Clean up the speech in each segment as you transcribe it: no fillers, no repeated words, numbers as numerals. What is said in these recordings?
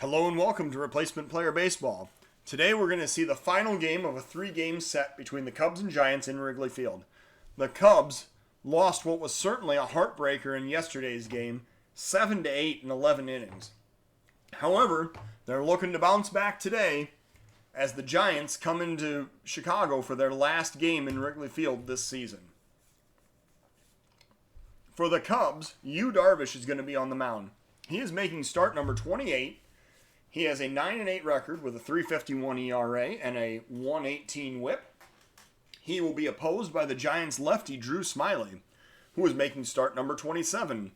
Hello and welcome to Replacement Player Baseball. Today we're going to see the final game of a 3-game set between the Cubs and Giants in Wrigley Field. The Cubs lost what was certainly a heartbreaker in yesterday's game, 7-8 in 11 innings. However, they're looking to bounce back today as the Giants come into Chicago for their last game in Wrigley Field this season. For the Cubs, Yu Darvish is going to be on the mound. He is making start number 28. He has a 9-8 record with a 3.51 ERA and a 1.18 WHIP. He will be opposed by the Giants lefty Drew Smiley, who is making start number 27.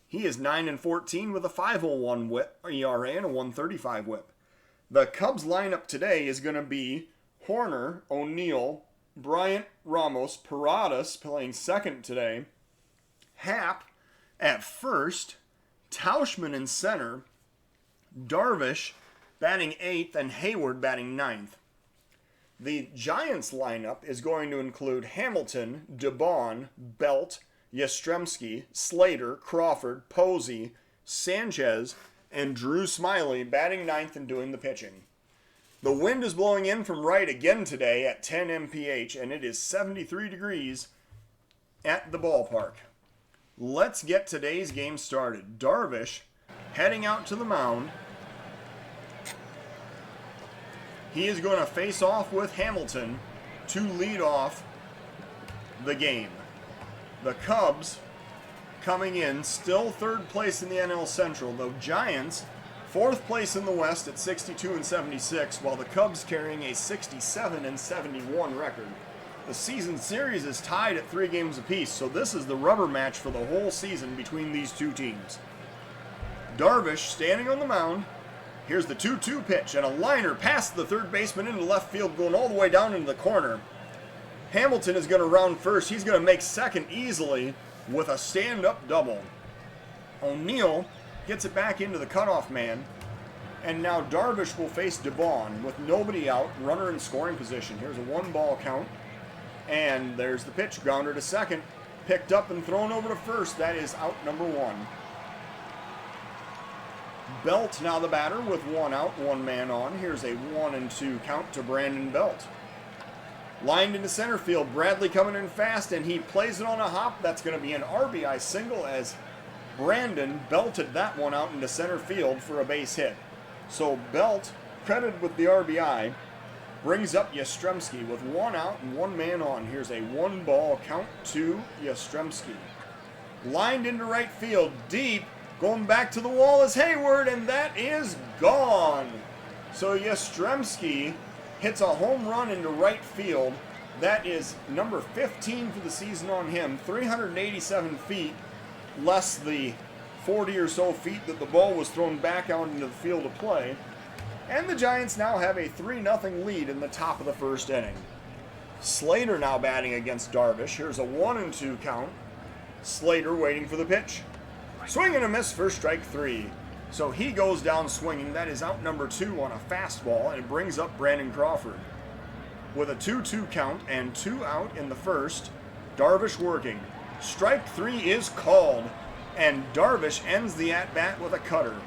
He is 9-14 with a 5.01 WHIP ERA and a 1.35 WHIP. The Cubs lineup today is going to be Horner, O'Neill, Bryant, Ramos, Paradas playing second today, Happ at first, Tauchman in center, Darvish batting 8th, and Hayward batting 9th. The Giants lineup is going to include Hamilton, DeBon, Belt, Yastrzemski, Slater, Crawford, Posey, Sanchez, and Drew Smiley batting 9th and doing the pitching. The wind is blowing in from right again today at 10 mph, and it is 73 degrees at the ballpark. Let's get today's game started. Darvish heading out to the mound. He is going to face off with Hamilton to lead off the game. The Cubs coming in still third place in the NL Central. The Giants fourth place in the West at 62-76, while the Cubs carrying a 67-71 record. The season series is tied at 3 games apiece, so this is the rubber match for the whole season between these two teams. Darvish standing on the mound. Here's the 2-2 pitch, and a liner past the third baseman into left field, going all the way down into the corner. Hamilton is going to round first. He's going to make second easily with a stand-up double. O'Neill gets it back into the cutoff man, and now Darvish will face DeBon with nobody out, runner in scoring position. Here's a 1-ball count, and there's the pitch. Grounder to second, picked up and thrown over to first. That is out number 1. Belt now the batter with 1 out, 1 man on. Here's a 1-2 count to Brandon Belt. Lined into center field, Bradley coming in fast, and he plays it on a hop. That's going to be an RBI single as Brandon belted that one out into center field for a base hit. So Belt, credited with the RBI, brings up Yastrzemski with 1 out and 1 man on. Here's a 1-ball count to Yastrzemski. Lined into right field, deep. Going back to the wall is Hayward, and that is gone. So Yastrzemski hits a home run into right field. That is number 15 for the season on him. 387 feet, less the 40 or so feet that the ball was thrown back out into the field of play. And the Giants now have a 3-0 lead in the top of the first inning. Slater now batting against Darvish. Here's a 1-2 count. Slater waiting for the pitch. Swing and a miss for strike 3. So he goes down swinging. That is out number 2 on a fastball, and it brings up Brandon Crawford. With a 2-2 count and 2 out in the first, Darvish working. Strike 3 is called, and Darvish ends the at-bat with a cutter.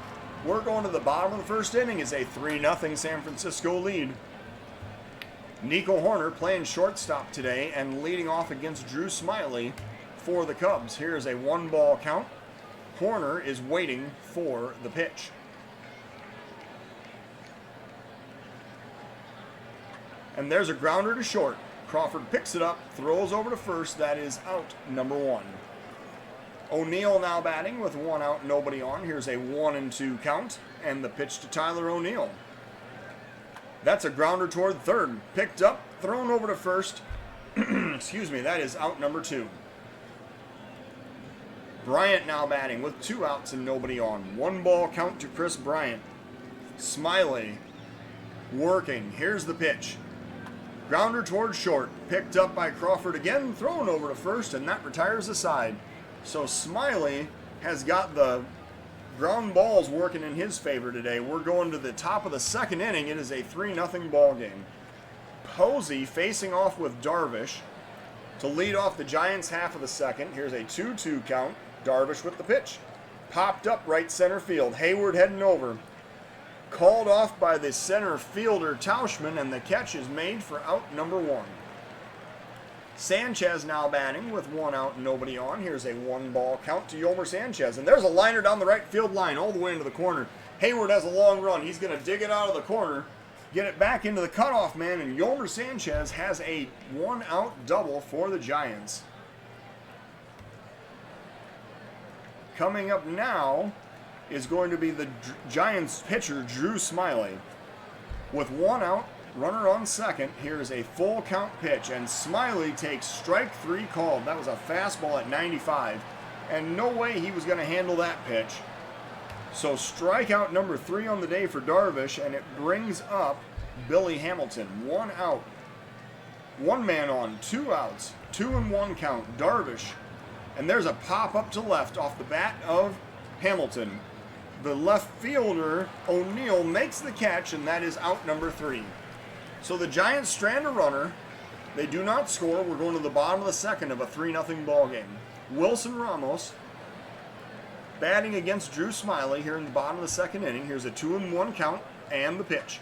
We're going to the bottom of the first inning as a 3-0 San Francisco lead. Nico Horner playing shortstop today and leading off against Drew Smiley for the Cubs. Here's a 1-ball count. Horner is waiting for the pitch. And there's a grounder to short. Crawford picks it up, throws over to first. That is out number 1. O'Neill now batting with 1 out, nobody on. Here's a 1-2 count, and the pitch to Tyler O'Neill. That's a grounder toward third. Picked up, thrown over to first. Excuse me, that is out number 2. Bryant now batting with 2 outs and nobody on. 1-ball count to Chris Bryant. Smiley working. Here's the pitch. Grounder toward short. Picked up by Crawford again. Thrown over to first, and that retires the side. So Smiley has got the ground balls working in his favor today. We're going to the top of the second inning. It is a 3-0 ball game. Posey facing off with Darvish to lead off the Giants half of the second. Here's a 2-2 count. Darvish with the pitch. Popped up right center field. Hayward heading over. Called off by the center fielder Tauschman, and the catch is made for out number 1. Sanchez now batting with 1 out and nobody on. Here's a 1-ball count to Yolmer Sanchez. And there's a liner down the right field line all the way into the corner. Hayward has a long run. He's going to dig it out of the corner, get it back into the cutoff man, and Yolmer Sanchez has a 1-out double for the Giants. Coming up now is going to be the Giants pitcher, Drew Smiley. With 1 out, runner on second, here's a full count pitch, and Smiley takes strike 3 called. That was a fastball at 95, and no way he was going to handle that pitch. So strikeout number 3 on the day for Darvish, and it brings up Billy Hamilton. 1 out, 1 man on, 2 outs, 2-1 count, Darvish. And there's a pop up to left off the bat of Hamilton. The left fielder, O'Neill, makes the catch, and that is out number 3. So the Giants strand a runner. They do not score. We're going to the bottom of the second of a 3-0 ball game. Wilson Ramos batting against Drew Smiley here in the bottom of the second inning. Here's a 2-1 count and the pitch.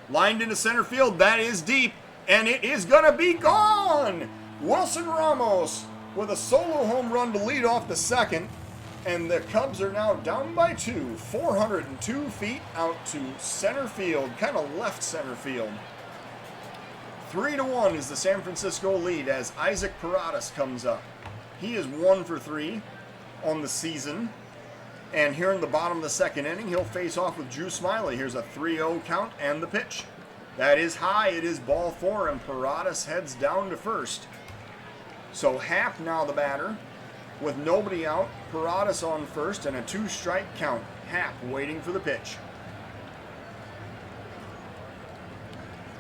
Lined into center field. That is deep, and it is going to be gone. Wilson Ramos with a solo home run to lead off the second. And the Cubs are now down by 2, 402 feet out to center field, kind of left center field. 3-1 is the San Francisco lead as Isaac Paradas comes up. He is 1 for 3 on the season. And here in the bottom of the second inning, he'll face off with Drew Smiley. Here's a 3-0 count and the pitch. That is high. It is ball 4, and Paradas heads down to first. So Happ now the batter. With nobody out, Paradas on first, and a 2-strike count. Happ waiting for the pitch.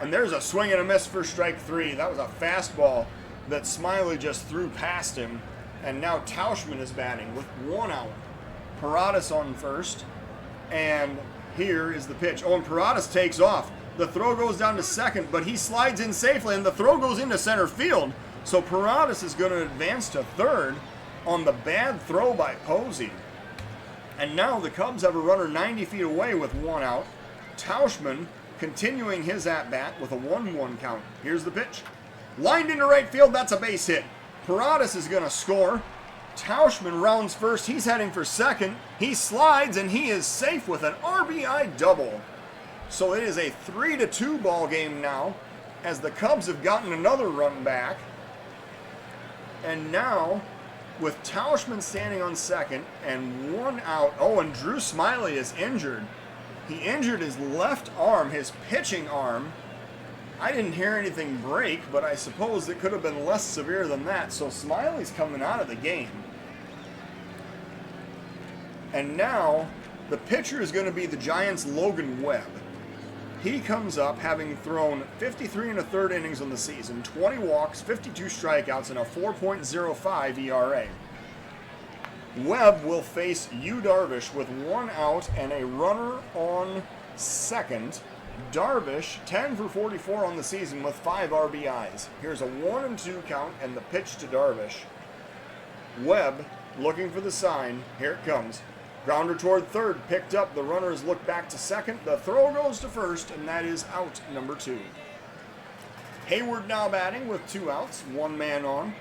And there's a swing and a miss for strike 3. That was a fastball that Smiley just threw past him. And now Tauschman is batting with 1 out. Paradas on first. And here is the pitch. Oh, and Paradas takes off. The throw goes down to second, but he slides in safely, and the throw goes into center field. So Paradas is going to advance to third on the bad throw by Posey. And now the Cubs have a runner 90 feet away with 1 out. Tauschman continuing his at-bat with a 1-1 count. Here's the pitch. Lined into right field, that's a base hit. Paradas is going to score. Tauschman rounds first, he's heading for second. He slides, and he is safe with an RBI double. So it is a 3-2 ball game now, as the Cubs have gotten another run back. And now, with Tauschman standing on second and 1 out. Oh, and Drew Smiley is injured. He injured his left arm, his pitching arm. I didn't hear anything break, but I suppose it could have been less severe than that. So Smiley's coming out of the game. And now, the pitcher is going to be the Giants' Logan Webb. He comes up having thrown 53 1/3 innings on the season, 20 walks, 52 strikeouts, and a 4.05 ERA. Webb will face Yu Darvish with 1 out and a runner on second. Darvish, 10 for 44 on the season with 5 RBIs. Here's a 1-2 count and the pitch to Darvish. Webb looking for the sign. Here it comes. Grounder toward third, picked up. The runners look back to second. The throw goes to first, and that is out number 2. Hayward now batting with 2 outs, 1 man on.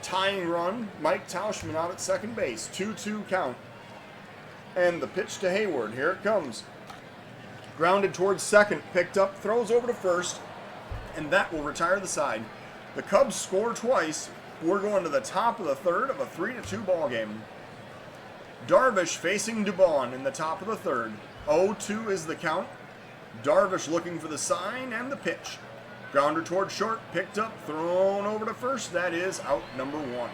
Tying run, Mike Tauschman out at second base, 2-2 count. And the pitch to Hayward, here it comes. Grounded towards second, picked up, throws over to first, and that will retire the side. The Cubs score twice. We're going to the top of the third of a 3-2 ball game. Darvish facing Dubon in the top of the third. 0-2 is the count. Darvish looking for the sign and the pitch. Grounder toward short, picked up, thrown over to first. That is out number 1.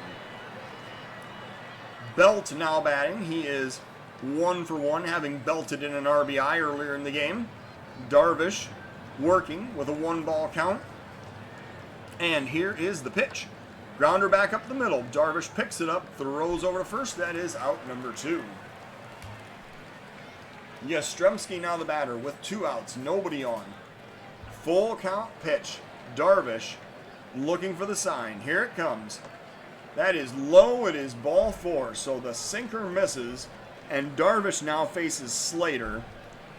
Belt now batting. He is 1 for 1, having belted in an RBI earlier in the game. Darvish working with a 1-ball count. And here is the pitch. Grounder back up the middle. Darvish picks it up, throws over to first. That is out number 2. Yastrzemski now the batter with 2 outs, nobody on. Full count pitch. Darvish looking for the sign. Here it comes. That is low. It is ball 4. So the sinker misses, and Darvish now faces Slater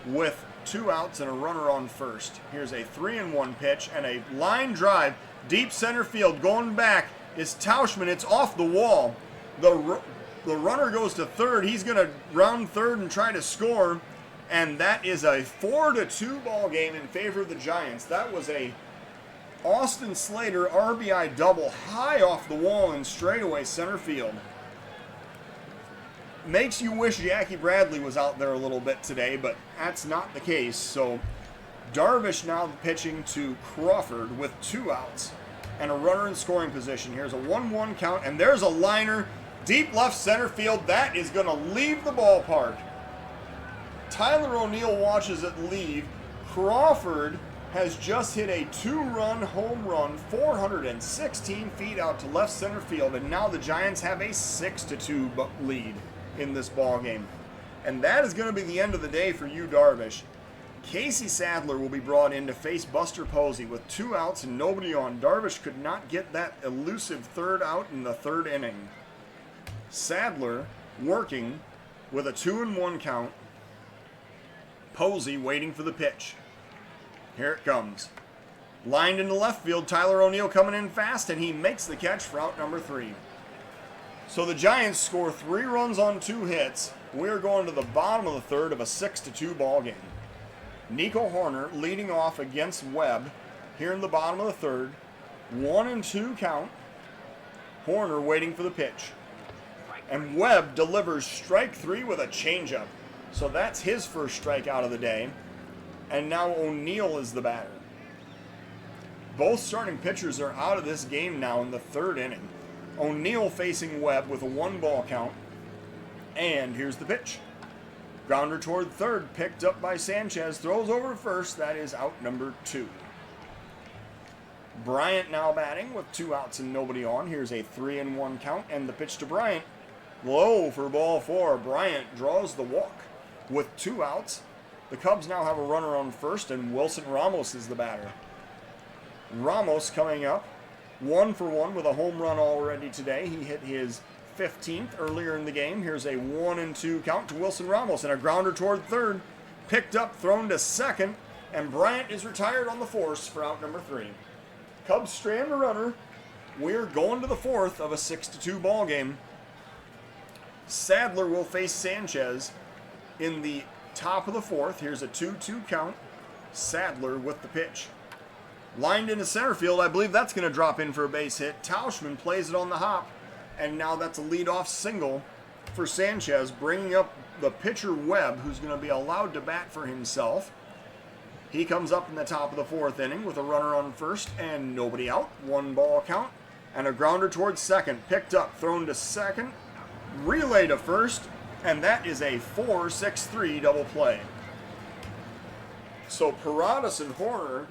with 2 outs and a runner on first. Here's a 3-1 pitch and a line drive. Deep center field going back is Tauschman. It's off the wall. The runner goes to third. He's going to round third and try to score. And that is a 4-2 ball game in favor of the Giants. That was a Austin Slater RBI double high off the wall in straightaway center field. Makes you wish Jackie Bradley was out there a little bit today, but that's not the case. So Darvish now pitching to Crawford with 2 outs and a runner in scoring position. Here's a 1-1 count, and there's a liner deep left center field. That is going to leave the ballpark. Tyler O'Neill watches it leave. Crawford has just hit a 2-run home run, 416 feet out to left center field, and now the Giants have a 6-2 lead in this ball game. And that is going to be the end of the day for you, Darvish. Casey Sadler will be brought in to face Buster Posey with 2 outs and nobody on. Darvish could not get that elusive third out in the third inning. Sadler working with a 2-1 count. Posey waiting for the pitch. Here it comes. Lined into left field, Tyler O'Neill coming in fast, and he makes the catch for out number 3. So the Giants score 3 runs on 2 hits. We're going to the bottom of the third of a 6-2 ball game. Nico Horner leading off against Webb here in the bottom of the third. 1-2 count. Horner waiting for the pitch. And Webb delivers strike 3 with a changeup. So that's his first strikeout of the day. And now O'Neill is the batter. Both starting pitchers are out of this game now in the third inning. O'Neill facing Webb with a 1-ball count. And here's the pitch. Grounder toward third, picked up by Sanchez, throws over to first. That is out number 2. Bryant now batting with 2 outs and nobody on. Here's a 3-1 count, and the pitch to Bryant. Low for ball 4. Bryant draws the walk with 2 outs. The Cubs now have a runner on first, and Wilson Ramos is the batter. Ramos coming up 1-for-1 with a home run already today. He hit his 15th earlier in the game. Here's a 1-2 count to Wilson Ramos, and a grounder toward third, picked up, thrown to second, and Bryant is retired on the force for out number 3. Cubs strand a runner. We're going to the fourth of a 6-2 ball game. Sadler will face Sanchez in the top of the fourth. Here's a 2-2 count. Sadler with the pitch. Lined into center field. I believe that's going to drop in for a base hit. Tauschman plays it on the hop. And now that's a leadoff single for Sanchez, bringing up the pitcher Webb, who's going to be allowed to bat for himself. He comes up in the top of the fourth inning with a runner on first and nobody out. 1-ball count. And a grounder towards second. Picked up, thrown to second. Relay to first. And that is a 4-6-3 double play. So Paradas and Horner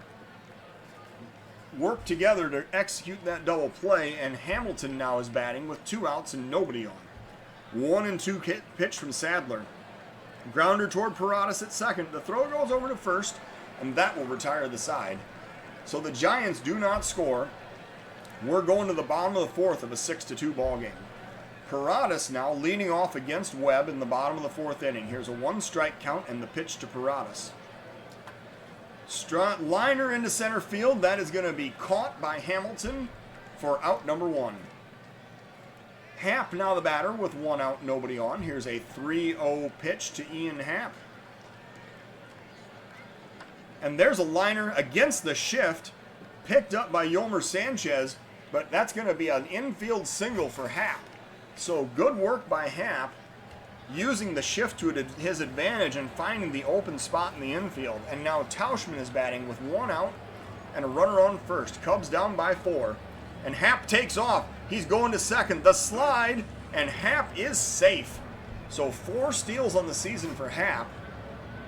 work together to execute that double play, and Hamilton now is batting with 2 outs and nobody on. 1-2 pitch from Sadler. Grounder toward Paradas at second. The throw goes over to first, and that will retire the side. So the Giants do not score. We're going to the bottom of the fourth of a 6-2 ball game. Paradas now leading off against Webb in the bottom of the fourth inning. Here's a 1-strike count and the pitch to Paradas. Liner into center field. That is going to be caught by Hamilton for out number 1. Happ now the batter with 1 out, nobody on. Here's a 3-0 pitch to Ian Happ. And there's a liner against the shift, picked up by Yolmer Sanchez, but that's going to be an infield single for Happ. So good work by Happ, using the shift to his advantage and finding the open spot in the infield. And now Tauschman is batting with 1 out and a runner on first. Cubs down by 4. And Happ takes off. He's going to second. The slide, and Happ is safe. So 4 steals on the season for Happ.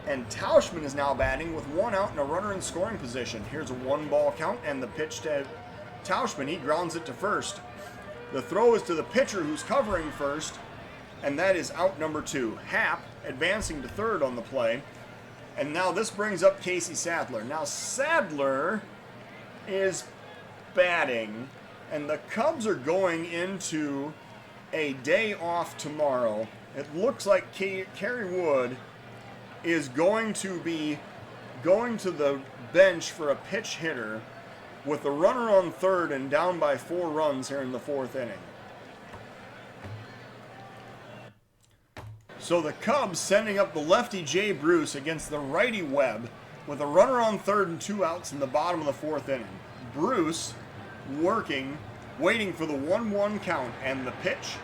And Tauschman is now batting with 1 out and a runner in scoring position. Here's a 1-ball count and the pitch to Tauschman. He grounds it to first. The throw is to the pitcher who's covering first, and that is out number 2. Happ advancing to third on the play. And now this brings up Casey Sadler. Now Sadler is batting, and the Cubs are going into a day off tomorrow. It looks like Kerry Wood is going to be going to the bench for a pinch hitter with the runner on third and down by 4 runs here in the 4th inning. So the Cubs sending up the lefty Jay Bruce against the righty Webb with a runner on third and 2 outs in the bottom of the 4th inning. Bruce working, waiting for the 1-1 count and the pitch.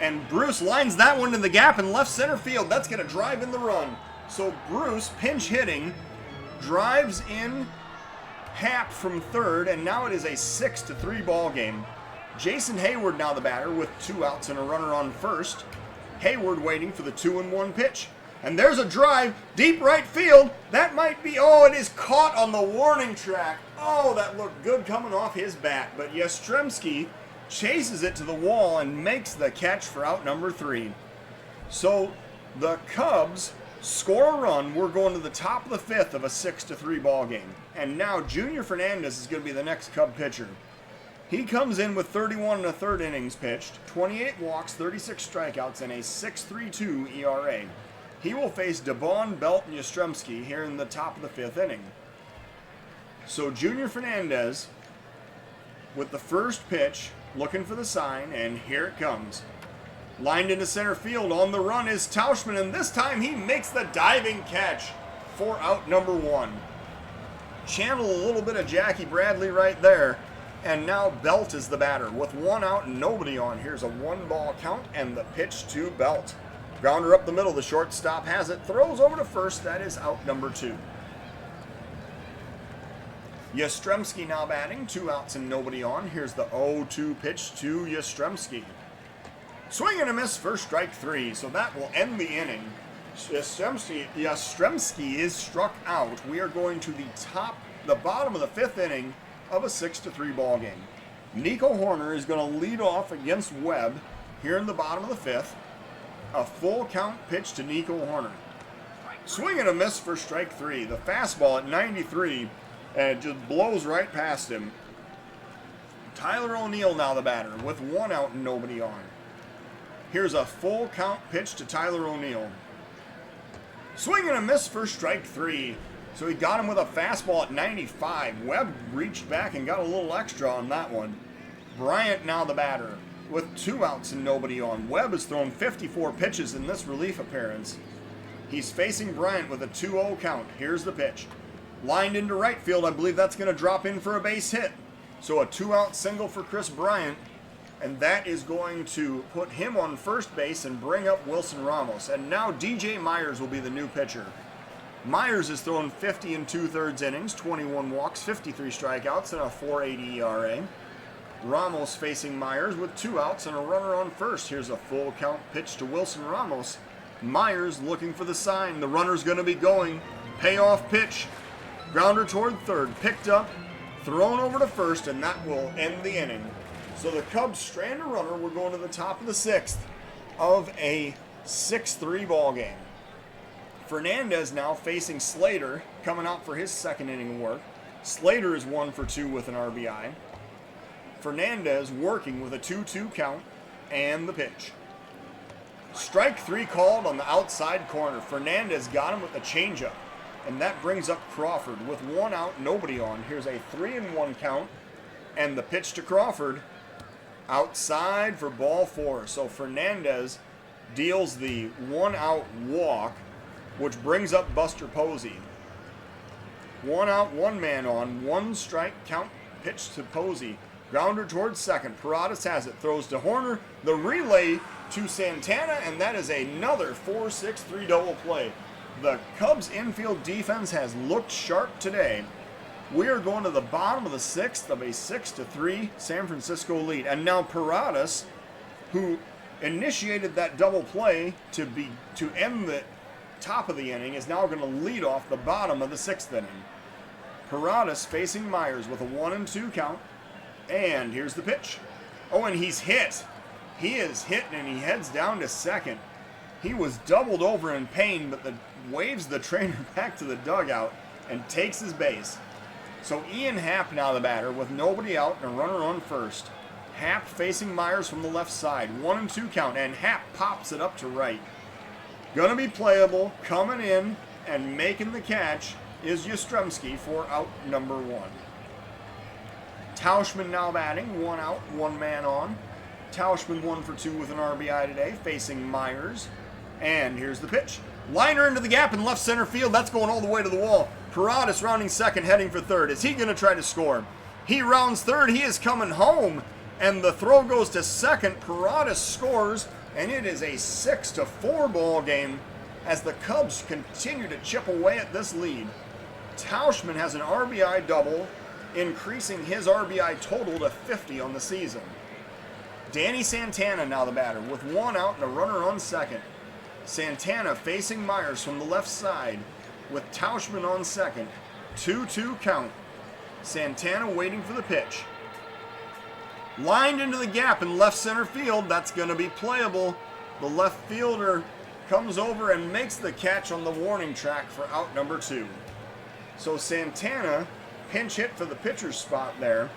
And Bruce lines that one in the gap in left center field. That's going to drive in the run. So Bruce, pinch hitting, drives in Happ from third, and now it is a 6-3 ball game. Jason Hayward now the batter with 2 outs and a runner on first. Hayward waiting for the 2-1 pitch. And there's a drive, deep right field. That might be, oh, it is caught on the warning track. Oh, that looked good coming off his bat. But Yastrzemski chases it to the wall and makes the catch for out number 3. So the Cubs score a run. We're going to the top of the 5th of a 6-3 ball game. And now Junior Fernandez is going to be the next Cub pitcher. He comes in with 31 1/3 innings pitched, 28 walks, 36 strikeouts, and a 6.32 ERA. He will face DeBon, Belt, and Yastrzemski here in the top of the 5th inning. So Junior Fernandez with the first pitch, looking for the sign, and here it comes. Lined into center field, on the run is Tauschman, and this time he makes the diving catch for out number 1. Channel a little bit of Jackie Bradley right there. And now Belt is the batter with 1 out and nobody on. Here's a 1-ball count and the pitch to Belt. Grounder up the middle, the shortstop has it, throws over to first, that is out number 2. Yastrzemski now batting, 2 outs and nobody on. Here's the 0-2 pitch to Yastrzemski. Swing and a miss for strike 3, so that will end the inning. Yastrzemski is struck out. We are going to the bottom of the 5th inning of a 6-3 ball game. Nico Horner is going to lead off against Webb here in the bottom of the 5th. A full count pitch to Nico Horner. Swing and a miss for strike 3. The fastball at 93, and it just blows right past him. Tyler O'Neill now the batter with 1 out and nobody on. Here's a full count pitch to Tyler O'Neill. Swing and a miss for strike 3. So he got him with a fastball at 95. Webb reached back and got a little extra on that one. Bryant now the batter with 2 outs and nobody on. Webb has thrown 54 pitches in this relief appearance. He's facing Bryant with a 2-0 count. Here's the pitch. Lined into right field. I believe that's going to drop in for a base hit. So a 2-out single for Chris Bryant. And that is going to put him on first base and bring up Wilson Ramos. And now DJ Myers will be the new pitcher. Myers has thrown 50 2/3 innings, 21 walks, 53 strikeouts, and a 4.80 ERA. Ramos facing Myers with 2 outs and a runner on first. Here's a full count pitch to Wilson Ramos. Myers looking for the sign. The runner's going to be going. Payoff pitch. Grounder toward third. Picked up, thrown over to first, and that will end the inning. So the Cubs strand a runner. We're going to the top of the 6th of a 6-3 ball game. Fernandez now facing Slater, coming out for his 2nd inning work. Slater is 1 for 2 with an RBI. Fernandez working with a 2-2 count and the pitch. Strike 3 called on the outside corner. Fernandez got him with a changeup, and that brings up Crawford with 1 out, nobody on. Here's a 3-1 count and the pitch to Crawford outside for ball 4. So Fernandez deals the 1-out walk, which brings up Buster Posey. 1 out, 1 man on, 1 strike count pitch to Posey. Grounder towards second. Paradas has it, throws to Horner. The relay to Santana, and that is another 4-6-3 double play. The Cubs infield defense has looked sharp today. We are going to the bottom of the 6th of a 6-3 San Francisco lead. And now Paradas, who initiated that double play to end the top of the inning, is now going to lead off the bottom of the 6th inning. Paradas facing Myers with a 1-2 count, and here's the pitch. Oh, and he's hit. He is hit, and he heads down to second. He was doubled over in pain, but waves the trainer back to the dugout and takes his base. So Ian Happ now the batter with nobody out and a runner on first. Happ facing Myers from the left side. 1-2 count, and Happ pops it up to right. Going to be playable, coming in and making the catch is Yastrzemski for out number 1. Tauschman now batting, 1 out, 1 man on. Tauschman 1 for 2 with an RBI today, facing Myers. And here's the pitch. Liner into the gap in left center field. That's going all the way to the wall. Paradas rounding second, heading for third. Is he going to try to score? He rounds third. He is coming home. And the throw goes to second. Paradas scores. And it is a 6-4 ball game as the Cubs continue to chip away at this lead. Tauschman has an RBI double, increasing his RBI total to 50 on the season. Danny Santana now the batter with 1 out and a runner on second. Santana facing Myers from the left side with Tauschman on second. 2-2 count. Santana waiting for the pitch. Lined into the gap in left center field. That's going to be playable. The left fielder comes over and makes the catch on the warning track for out number 2. So Santana pinch hit for the pitcher's spot there.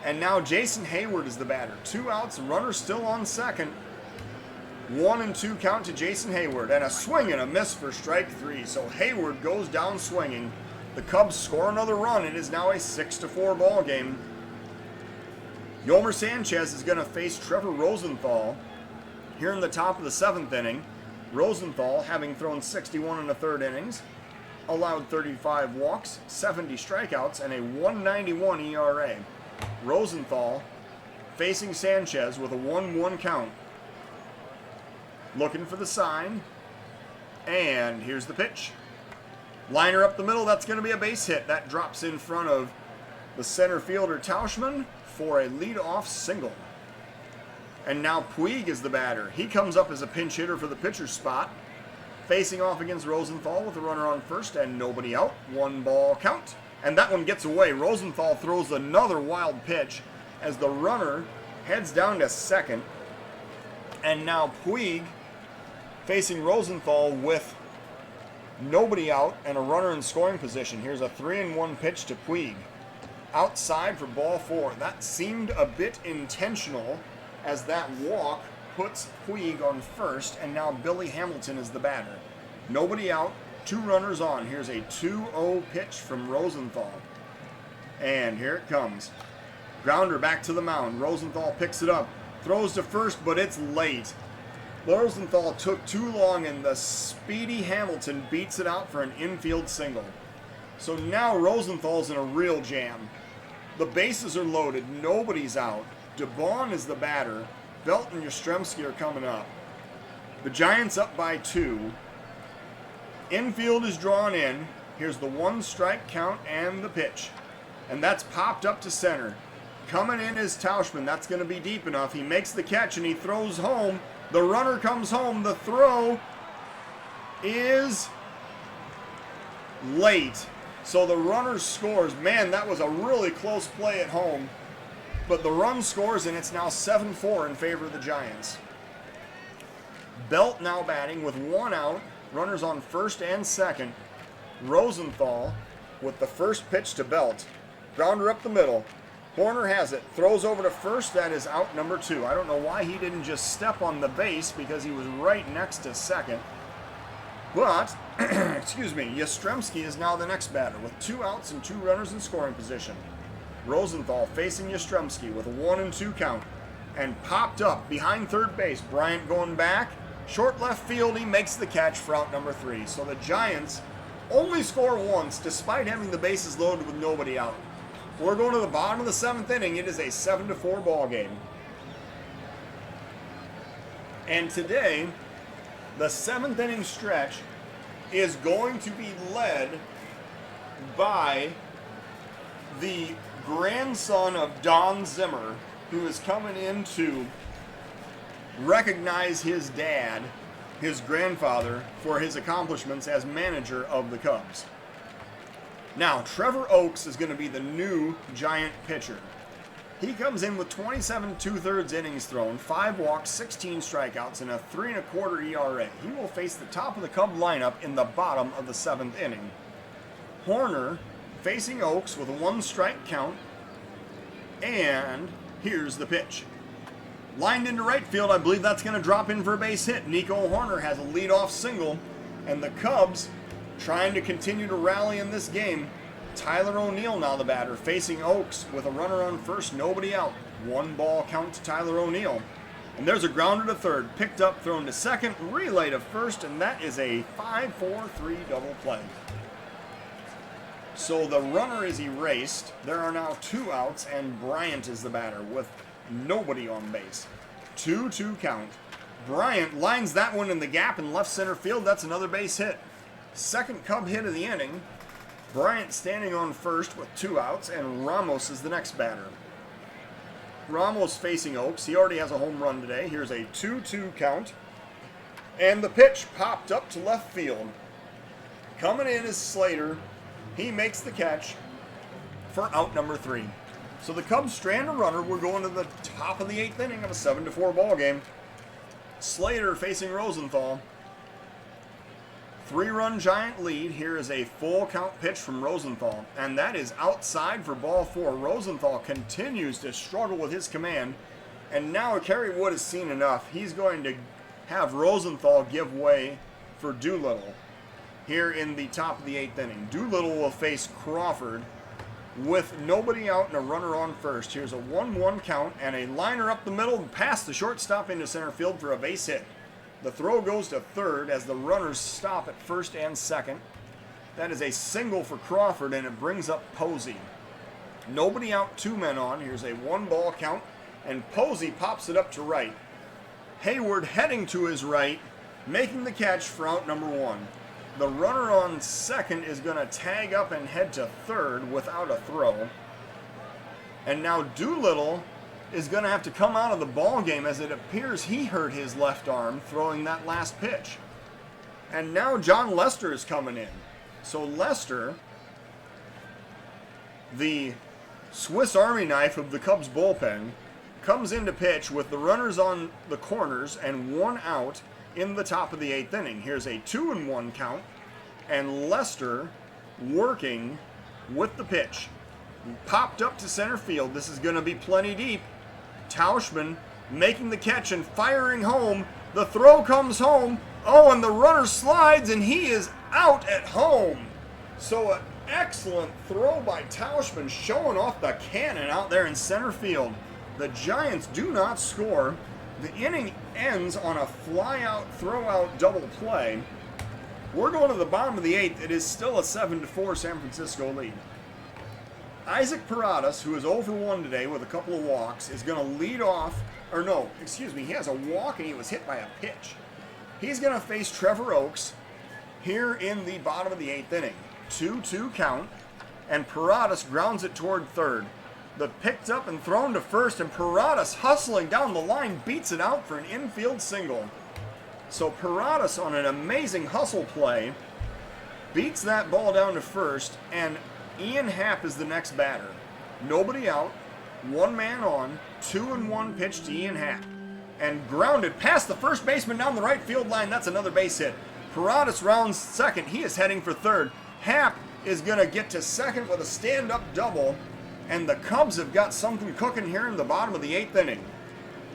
And now Jason Hayward is the batter. 2 outs, runner still on second. 1-2 count to Jason Hayward. And a swing and a miss for strike 3. So Hayward goes down swinging. The Cubs score another run. It is now a 6-4 ball game. Yomer Sanchez is going to face Trevor Rosenthal here in the top of the 7th inning. Rosenthal, having thrown 61 1/3 innings, allowed 35 walks, 70 strikeouts, and a 1.91 ERA. Rosenthal facing Sanchez with a 1-1 count. Looking for the sign. And here's the pitch. Liner up the middle. That's going to be a base hit. That drops in front of the center fielder Tauschman for a leadoff single. And now Puig is the batter. He comes up as a pinch hitter for the pitcher's spot, facing off against Rosenthal with a runner on first and nobody out. 1 ball count. And that one gets away. Rosenthal throws another wild pitch as the runner heads down to second. And now Puig facing Rosenthal with nobody out and a runner in scoring position. Here's a 3-1 pitch to Puig. Outside for ball 4. That seemed a bit intentional as that walk puts Puig on first, and now Billy Hamilton is the batter. Nobody out, 2 runners on. Here's a 2-0 pitch from Rosenthal. And here it comes. Grounder back to the mound. Rosenthal picks it up, throws to first, but it's late. Rosenthal took too long, and the speedy Hamilton beats it out for an infield single. So now Rosenthal's in a real jam. The bases are loaded. Nobody's out. DeBon is the batter. Belt and Yastrzemski are coming up. The Giants up by 2. Infield is drawn in. Here's the 1 strike count and the pitch. And that's popped up to center. Coming in is Tauschman. That's going to be deep enough. He makes the catch and he throws home. The runner comes home. The throw is late. So the runner scores. Man, that was a really close play at home. But the run scores, and it's now 7-4 in favor of the Giants. Belt now batting with 1 out. Runners on first and second. Rosenthal with the first pitch to Belt. Grounder up the middle. Horner has it. Throws over to first. That is out number 2. I don't know why he didn't just step on the base because he was right next to second. But, excuse me, Yastrzemski is now the next batter with 2 outs and 2 runners in scoring position. Rosenthal facing Yastrzemski with a 1-2 count. And popped up behind third base. Bryant going back. Short left field. He makes the catch for out number 3. So the Giants only score once despite having the bases loaded with nobody out. We're going to the bottom of the 7th inning. It is a 7-4 ball game. And today, the 7th inning stretch is going to be led by the grandson of Don Zimmer, who is coming in to recognize his dad, his grandfather, for his accomplishments as manager of the Cubs. Now, Trevor Oaks is going to be the new Giant pitcher. He comes in with 27 2/3 innings thrown, 5 walks, 16 strikeouts, and a 3.25 ERA. He will face the top of the Cub lineup in the bottom of the 7th inning. Horner facing Oaks with a 1 strike count, and here's the pitch. Lined into right field, I believe that's going to drop in for a base hit. Nico Horner has a leadoff single, and the Cubs trying to continue to rally in this game. Tyler O'Neill now the batter, facing Oaks with a runner on first, nobody out. 1 ball count to Tyler O'Neill. And there's a grounder to third, picked up, thrown to second, relay to first, and that is a 5-4-3 double play. So the runner is erased. There are now 2 outs, and Bryant is the batter with nobody on base. 2-2 count. Bryant lines that one in the gap in left center field. That's another base hit. Second Cub hit of the inning. Bryant standing on first with 2 outs, and Ramos is the next batter. Ramos facing Oaks. He already has a home run today. Here's a 2-2 count. And the pitch popped up to left field. Coming in is Slater. He makes the catch for out number 3. So the Cubs strand a runner. We're going to the top of the 8th inning of a 7-4 ball game. Slater facing Rosenthal. 3-run Giant lead. Here is a full count pitch from Rosenthal, and that is outside for ball 4. Rosenthal continues to struggle with his command, and now Kerry Wood has seen enough. He's going to have Rosenthal give way for Doolittle here in the top of the 8th inning. Doolittle will face Crawford with nobody out and a runner on first. Here's a 1-1 count and a liner up the middle past the shortstop into center field for a base hit. The throw goes to third as the runners stop at first and second. That is a single for Crawford, and it brings up Posey. Nobody out, 2 men on. Here's a 1-ball count, and Posey pops it up to right. Hayward heading to his right, making the catch for out number 1. The runner on second is going to tag up and head to third without a throw. And now Doolittle is going to have to come out of the ball game, as it appears he hurt his left arm throwing that last pitch. And now John Lester is coming in. So Lester, the Swiss Army knife of the Cubs bullpen, comes in to pitch with the runners on the corners and 1 out in the top of the 8th inning. Here's a 2-1 count, and Lester working with the pitch. Popped up to center field. This is going to be plenty deep. Tauschman making the catch and firing home. The throw comes home. Oh, and the runner slides, and he is out at home. So an excellent throw by Tauschman, showing off the cannon out there in center field. The Giants do not score. The inning ends on a fly-out, throw-out double play. We're going to the bottom of the 8th. It is still a 7-4 San Francisco lead. Isaac Paradas, who is 0-for-1 today with a couple of walks, is going to lead off, or no, excuse me, he has a walk and he was hit by a pitch. He's going to face Trevor Oaks here in the bottom of the 8th inning. 2-2 count, and Paradas grounds it toward third. The picked up and thrown to first, and Paradas hustling down the line beats it out for an infield single. So Paradas on an amazing hustle play beats that ball down to first, and Ian Happ is the next batter. Nobody out, 1 man on, 2-1 pitch to Ian Happ. And grounded past the first baseman down the right field line. That's another base hit. Paradas rounds second. He is heading for third. Happ is going to get to second with a stand-up double. And the Cubs have got something cooking here in the bottom of the 8th inning.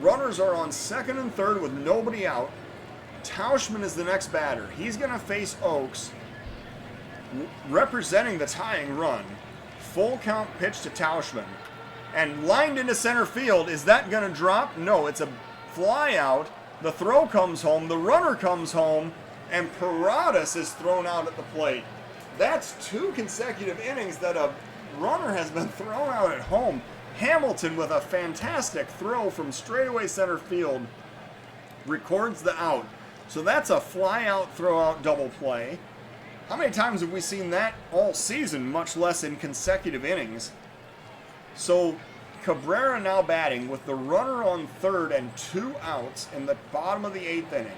Runners are on second and third with nobody out. Tauschman is the next batter. He's going to face Oaks, representing the tying run. Full count pitch to Tauschman. And lined into center field. Is that going to drop? No, it's a fly out. The throw comes home. The runner comes home. And Paradas is thrown out at the plate. That's 2 consecutive innings that a runner has been thrown out at home. Hamilton, with a fantastic throw from straightaway center field, records the out. So that's a fly out, throw out double play. How many times have we seen that all season, much less in consecutive innings? So Cabrera now batting with the runner on third and 2 outs in the bottom of the 8th inning.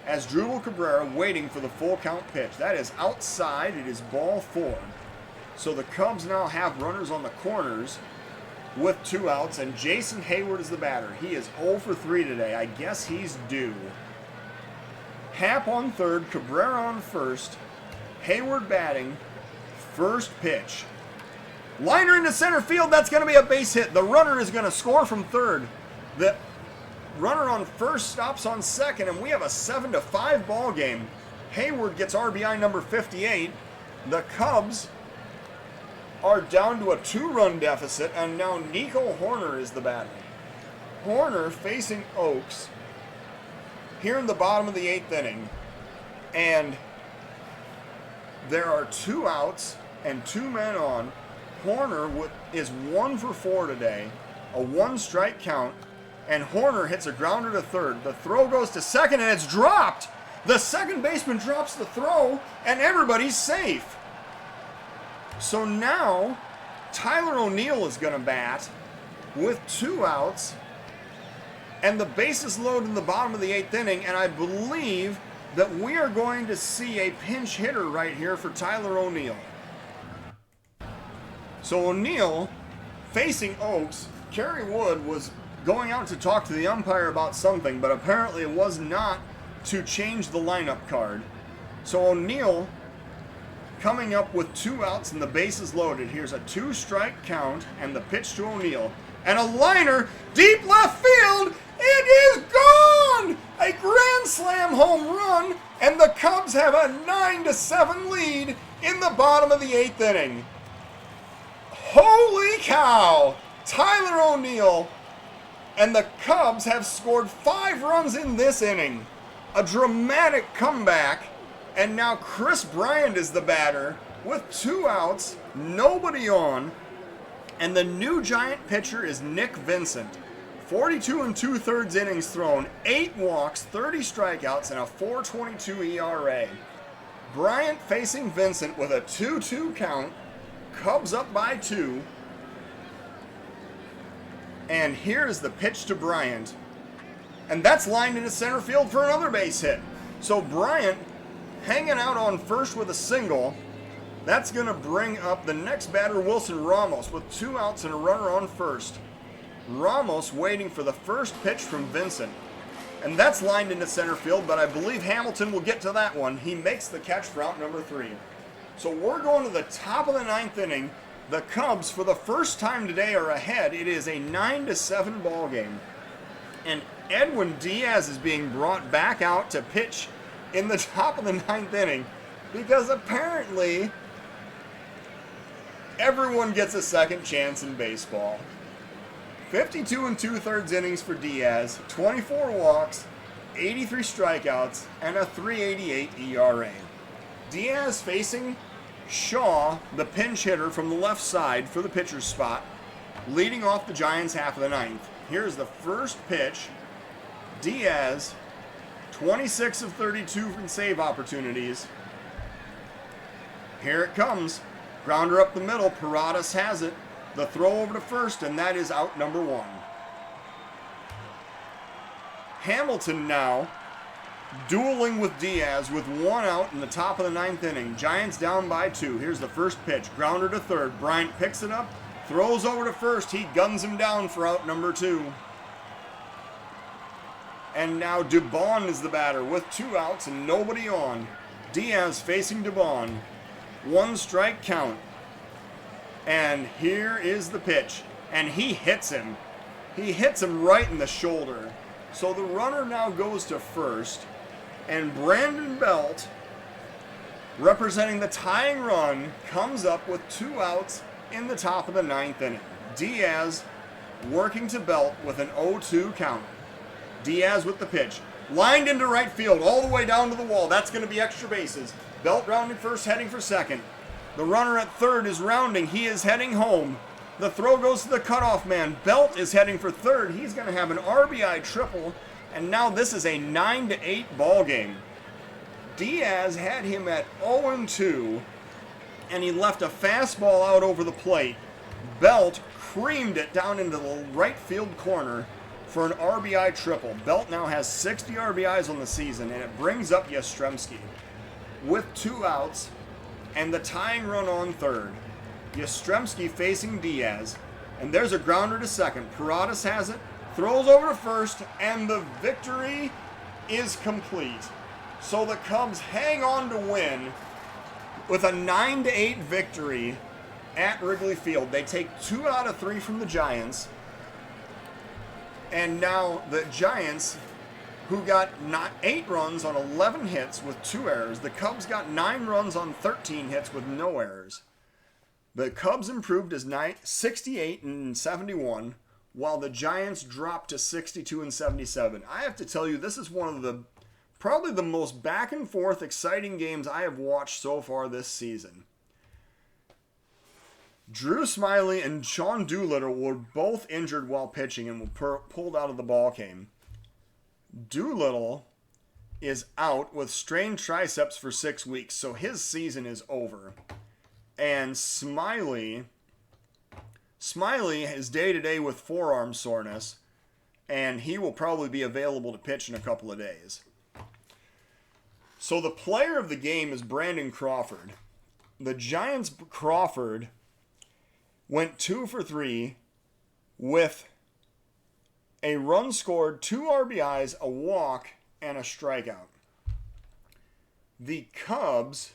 As Drupal Cabrera waiting for the full count pitch. That is outside. It is ball 4. So the Cubs now have runners on the corners with 2 outs, and Jason Hayward is the batter. He is 0-for-3 today. I guess he's due. Happ on third, Cabrera on first, Hayward batting, first pitch. Liner into center field. That's going to be a base hit. The runner is going to score from third. The runner on first stops on second, and we have a 7-5 ball game. Hayward gets RBI number 58. The Cubs are down to a 2-run deficit, and now Nico Horner is the batter. Horner facing Oaks here in the bottom of the 8th inning, and there are 2 outs and 2 men on. Horner is 1 for 4 today, a 1-strike count, and Horner hits a grounder to third. The throw goes to second, and it's dropped. The second baseman drops the throw, and everybody's safe. So now Tyler O'Neill is going to bat with 2 outs, and the bases loaded in the bottom of the 8th inning, and I believe that we are going to see a pinch hitter right here for Tyler O'Neill. So O'Neill facing Oaks. Kerry Wood was going out to talk to the umpire about something, but apparently it was not to change the lineup card. So O'Neill coming up with 2 outs and the bases loaded. Here's a 2-strike count and the pitch to O'Neill. And a liner, deep left field. It is gone! A grand slam home run, and the Cubs have a 9-7 lead in the bottom of the 8th inning. Holy cow! Tyler O'Neill and the Cubs have scored 5 runs in this inning. A dramatic comeback, and now Chris Bryant is the batter with 2 outs, nobody on, and the new Giant pitcher is Nick Vincent. 42 2/3 innings thrown, 8 walks, 30 strikeouts, and a 4.22 ERA. Bryant facing Vincent with a 2-2 count. Cubs up by 2. And here's the pitch to Bryant. And that's lined into center field for another base hit. So Bryant hanging out on first with a single. That's going to bring up the next batter, Wilson Ramos, with 2 outs and a runner on first. Ramos waiting for the first pitch from Vincent. And that's lined into center field, but I believe Hamilton will get to that one. He makes the catch for out number 3. So we're going to the top of the 9th inning. The Cubs, for the first time today, are ahead. It is a 9-7 ball game. And Edwin Diaz is being brought back out to pitch in the top of the 9th inning because apparently everyone gets a second chance in baseball. 52 2/3 innings for Diaz, 24 walks, 83 strikeouts, and a 3.88 ERA. Diaz facing Shaw, the pinch hitter from the left side for the pitcher's spot, leading off the Giants half of the 9th. Here's the first pitch. Diaz, 26 of 32 from save opportunities. Here it comes. Grounder up the middle. Paradas has it. The throw over to first, and that is out number 1. Hamilton now dueling with Diaz with 1 out in the top of the 9th inning. Giants down by 2. Here's the first pitch. Grounder to third. Bryant picks it up, throws over to first. He guns him down for out number 2. And now Dubon is the batter with 2 outs and nobody on. Diaz facing Dubon. 1-strike count. And here is the pitch. And he hits him. He hits him right in the shoulder. So the runner now goes to first. And Brandon Belt, representing the tying run, comes up with 2 outs in the top of the 9th inning. Diaz working to Belt with an 0-2 count. Diaz with the pitch. Lined into right field all the way down to the wall. That's going to be extra bases. Belt rounding first, heading for second. The runner at third is rounding. He is heading home. The throw goes to the cutoff man. Belt is heading for third. He's going to have an RBI triple. And now this is a 9-8 ball game. Diaz had him at 0-2. And he left a fastball out over the plate. Belt creamed it down into the right field corner for an RBI triple. Belt now has 60 RBIs on the season, and it brings up Yastrzemski with 2 outs and the tying run on third. Yastrzemski facing Diaz, and there's a grounder to second. Paradas has it, throws over to first, and the victory is complete. So the Cubs hang on to win with a 9-8 victory at Wrigley Field. They take 2 out of 3 from the Giants. And now the Giants, who got 8 runs on 11 hits with 2 errors. The Cubs got 9 runs on 13 hits with no errors. The Cubs improved as 68 and 71, while the Giants dropped to 62 and 77. I have to tell you, this is one of the probably the most back and forth exciting games I have watched so far this season. Drew Smiley and Sean Doolittle were both injured while pitching and were pulled out of the ball game. Doolittle is out with strained triceps for 6 weeks, so his season is over. And Smiley is day-to-day with forearm soreness, and he will probably be available to pitch in a couple of days. So the player of the game is Brandon Crawford. The Giants' Crawford went 2 for 3 with a run scored, 2 RBIs, a walk, and a strikeout. The Cubs,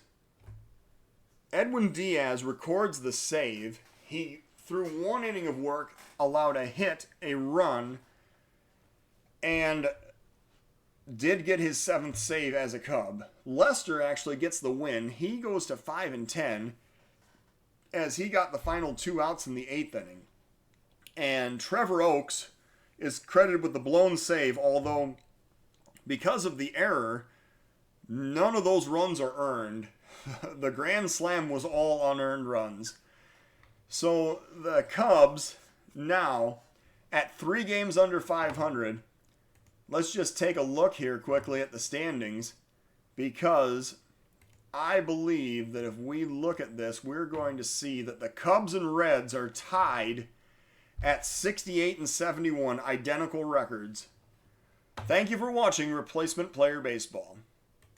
Edwin Diaz records the save. He, through 1 inning of work, allowed a hit, a run, and did get his 7th save as a Cub. Lester actually gets the win. He goes to 5-10 as he got the final 2 outs in the 8th inning. And Trevor Oakes is credited with the blown save, although because of the error, none of those runs are earned. The grand slam was all unearned runs. So the Cubs now at 3 games under 500. Let's just take a look here quickly at the standings, because I believe that if we look at this, we're going to see that the Cubs and Reds are tied at 68 and 71, identical records. Thank you for watching Replacement Player Baseball.